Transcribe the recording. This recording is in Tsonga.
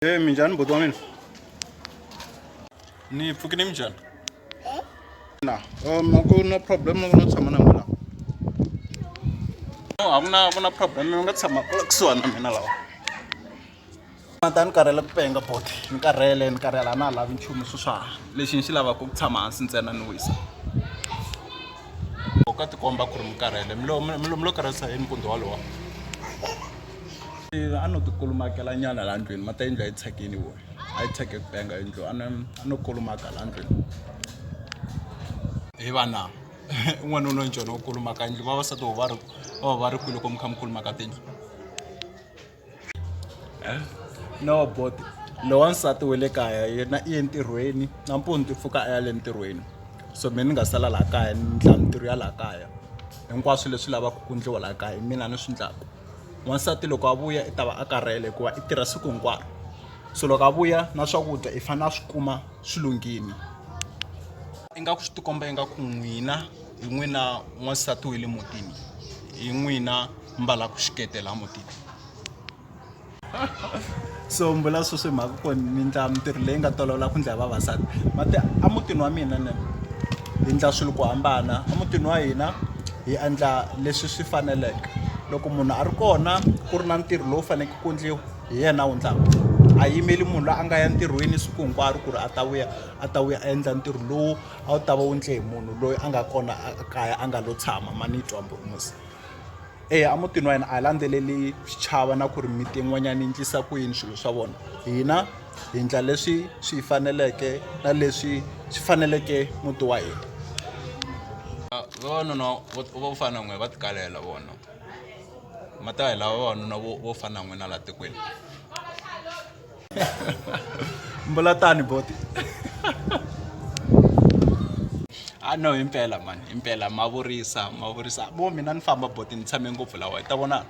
Minjhani buti wa mina ni pfukile minjhani na ku na problem loko no tshama na n'wina a ku na problem mi nga tshama kusuhani na mina lawa mata ni karhele ku penga boti ni karhela na lavi nchumu swa lexi ni xi lavaka ku tshama hansi ntsena ni wisa ka tikomba ku ri mi karhele mi lo karhalisa yini kunde walowa a no ti kulumakela nyana la ndlwini mata yindlu a yi tshakini wo a yi tshake ku penga yindlu a no kulumaka la ndlwini hi vana n'wana u no njhona wo kulumaka yindlu vavasati va ri kule loko mi kha mi kulumaka tindlu no bot lowa nsati we le kaya yena i ye ntirhweni nampundzu ti pfuka a ya le ntirhweni so mina ni nga sala laha kaya ni ndla mintirho ya laha kaya hinkwaswo leswi lavaka ku endliwa laha kaya mina ni swi ndlaka wansati loko a vuya i ta va a karhele hikuva i tirha siku hinkwaro so loko a vuya na swakudya i fanele a swi kuma swi lunghini ingaku swi tikomba ingaku n'wina hi n'wina n'wansati we le mutini hi n'wina mbalaka xikete laha mutini so mbula sweswo hi mhaka ku ni ndla mintirho leyi nga tolovela ku ndla vavasati mati a mutini wa mina ne hi ndla swilo ku hambana a mutini wa hina hi endla leswi swi faneleke loko munhu a ri kona ku ri na ntirho lowu faneleke ku endliwa hi yena wu ndlaka a yimeli munhu loyi a nga ya ntirhweni siku hinkwaro ku ri a ta vuya a endla ntirho lowu a wu ta va wu endle hi munhu loyi a nga kona kaya a nga lo tshama manitwa mburumusi a mutini wa hina a hi landzeleli xichava na ku ri miti yin'wanyana yi endlisa ku yini swilo swa vona hina hi ndla leswi swi faneleke na leswi swi faneleke muti wa hina vavanuna vo fana na n'we va tikalela vona mata hi lava vavanuna vo fana na n'wina laha tikweni mbula tani boti no impela mani impela ma vurisa vo mina ni famba boti ni tshame ngopfu lawa hi ta vona